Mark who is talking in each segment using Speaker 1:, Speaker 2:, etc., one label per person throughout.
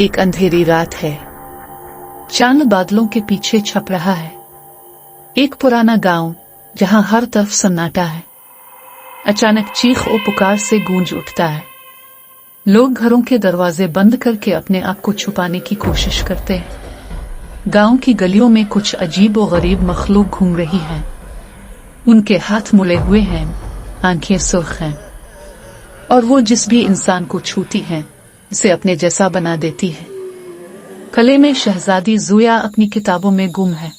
Speaker 1: एक अंधेरी रात है। चांद बादलों के पीछे छप रहा है। एक पुराना गांव जहां हर तरफ सन्नाटा है। अचानक चीख और पुकार से गूंज उठता है। लोग घरों के दरवाजे बंद करके अपने आप को छुपाने की कोशिश करते हैं। गांव की गलियों में कुछ अजीब और गरीब मखलूक घूम रही हैं। उनके हाथ मुड़े हुए हैं, आंखें सुर्ख हैं, और वो जिस भी इंसान को छूती हैं उसे अपने जैसा बना देती है। कले में शहजादी ज़ुया अपनी किताबों में गुम है।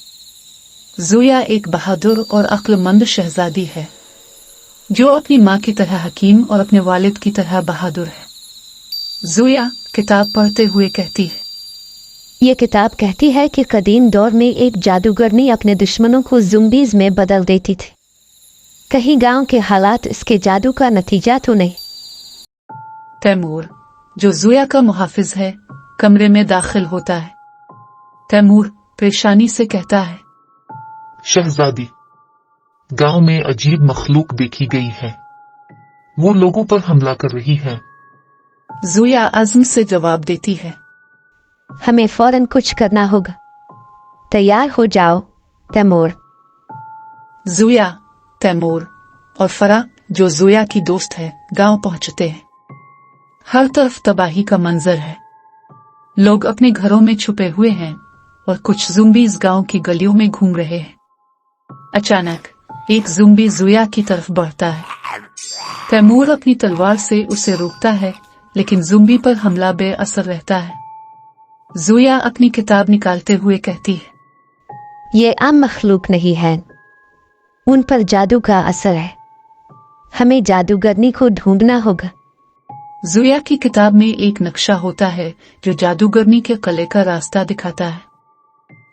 Speaker 1: ज़ुया एक बहादुर और अक्लमंद शहजादी है जो अपनी माँ की तरह हकीम और अपने वालिद की तरह बहादुर है। ज़ुया किताब पढ़ते हुए कहती है,
Speaker 2: ये किताब कहती है कि कदीम दौर में एक जादूगरनी अपने दुश्मनों को ज़ुम्बीज़ में बदल देती थी। कहीं गांव के हालात इसके जादू का नतीजा तो नहीं?
Speaker 1: तैमूर, जो ज़ुया का मुहाफिज है, कमरे में दाखिल होता है। तैमूर परेशानी से कहता है,
Speaker 3: शहजादी, गांव में अजीब मखलूक देखी गई है। वो लोगों पर हमला कर रही है।
Speaker 1: ज़ुया अज़्म से जवाब देती है,
Speaker 2: हमें फौरन कुछ करना होगा। तैयार हो जाओ तैमूर।
Speaker 1: ज़ुया, तैमूर और फरा, जो ज़ुया की दोस्त है, गांव पहुंचते हैं। हर तरफ तबाही का मंजर है। लोग अपने घरों में छुपे हुए हैं और कुछ ज़ुम्बीज़ गांव की गलियों में घूम रहे हैं। अचानक एक ज़ुम्बी ज़ुया की तरफ बढ़ता है। तैमूर अपनी तलवार से उसे रोकता है, लेकिन ज़ुम्बी पर हमला बेअसर रहता है। ज़ुया अपनी किताब निकालते हुए कहती है,
Speaker 2: ये आम मखलूक नहीं है, उन पर जादू का असर है। हमें जादूगरनी को ढूंढना होगा।
Speaker 1: ज़ुया की किताब में एक नक्शा होता है जो जादूगरनी के किले का रास्ता दिखाता है।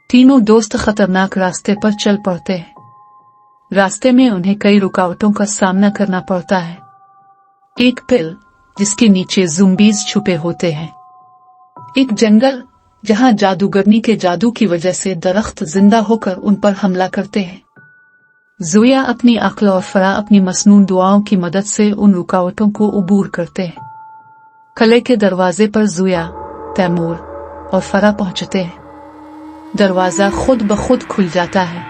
Speaker 1: तीनों दोस्त खतरनाक रास्ते पर चल पड़ते हैं। रास्ते में उन्हें कई रुकावटों का सामना करना पड़ता है। एक पिल जिसके नीचे ज़ुम्बीज़ छुपे होते हैं। एक जंगल जहां जादूगरनी के जादू की वजह से दरख्त जिंदा होकर उन पर हमला करते हैं। ज़ुया अपनी अक्ल और फरा अपनी मसनून दुआओं की मदद से उन रुकावटों को अबूर करते हैं। किले के दरवाजे पर ज़ुया, तैमूर और फरा पहुंचते हैं। दरवाजा खुद ब खुद खुल जाता है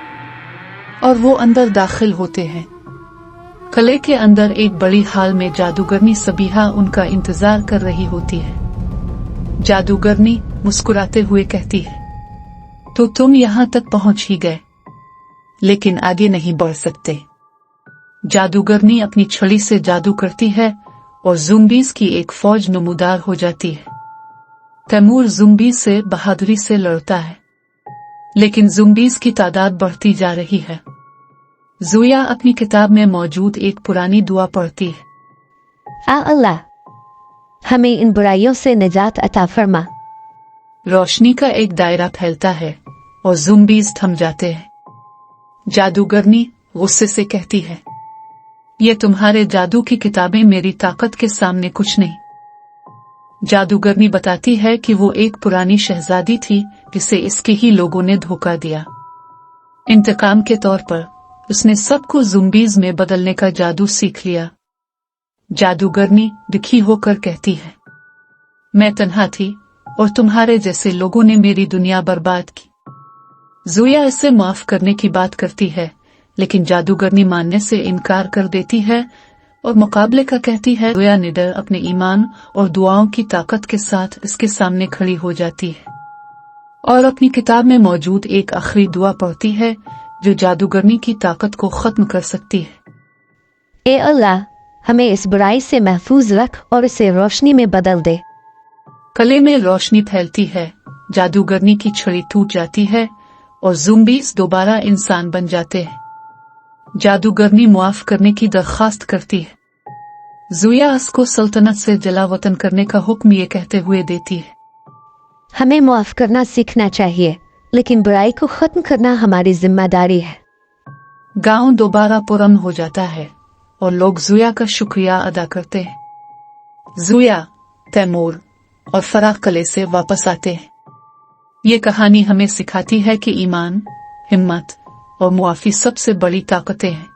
Speaker 1: और वो अंदर दाखिल होते हैं। किले के अंदर एक बड़ी हाल में जादूगरनी सबीहा उनका इंतजार कर रही होती है। जादूगरनी मुस्कुराते हुए कहती है, तो तुम यहाँ तक पहुंच ही गए, लेकिन आगे नहीं बढ़ सकते। जादूगरनी अपनी छड़ी से जादू करती है और ज़ुम्बीज़ की एक फौज नमूदार हो जाती है। तैमूर ज़ुम्बीज़ से बहादुरी से लड़ता है, लेकिन ज़ुम्बीज़ की तादाद बढ़ती जा रही है। ज़ुया अपनी किताब में मौजूद एक पुरानी दुआ पढ़ती है,
Speaker 2: आ अल्लाह, हमें इन बुराइयों से निजात अता फरमा।
Speaker 1: रोशनी का एक दायरा फैलता है और ज़ुम्बीज़ थम जाते हैं। जादूगरनी गुस्से से कहती है, ये तुम्हारे जादू की किताबें मेरी ताकत के सामने कुछ नहीं। जादूगरनी बताती है कि वो एक पुरानी शहजादी थी जिसे इसके ही लोगों ने धोखा दिया। इंतकाम के तौर पर उसने सबको ज़ुम्बीज़ में बदलने का जादू सीख लिया। जादूगरनी दुखी होकर कहती है, मैं तन्हा थी और तुम्हारे जैसे लोगों ने मेरी दुनिया बर्बाद की। ज़ुया इससे माफ करने की बात करती है, लेकिन जादूगरनी मानने से इनकार कर देती है और मुकाबले का कहती है। ज़ुया निडर अपने ईमान और दुआओं की ताकत के साथ इसके सामने खड़ी हो जाती है और अपनी किताब में मौजूद एक आखिरी दुआ पढ़ती है जो जादूगरनी की ताकत को खत्म कर सकती है।
Speaker 2: ए अल्लाह, हमें इस बुराई से महफूज रख और इसे रोशनी में बदल दे।
Speaker 1: किले में रोशनी फैलती है, जादूगरनी की छड़ी टूट जाती है और ज़ुम्बीज़ दोबारा इंसान बन जाते हैं। जादूगरनी मुआफ करने की दरख्वास्त करती है। ज़ुया उसको सल्तनत से जलावतन करने का हुक्म ये कहते हुए देती है,
Speaker 2: हमें मुआफ करना सीखना चाहिए, लेकिन बुराई को खत्म करना हमारी जिम्मेदारी है।
Speaker 1: गांव दोबारा पुरअमन हो जाता है और लोग ज़ुया का शुक्रिया अदा करते हैं। ज़ुया, तैमूर और फरा किले से वापस आते हैं। ये कहानी हमें सिखाती है कि ईमान, हिम्मत और मुआफ़ी सबसे बड़ी ताकतें हैं।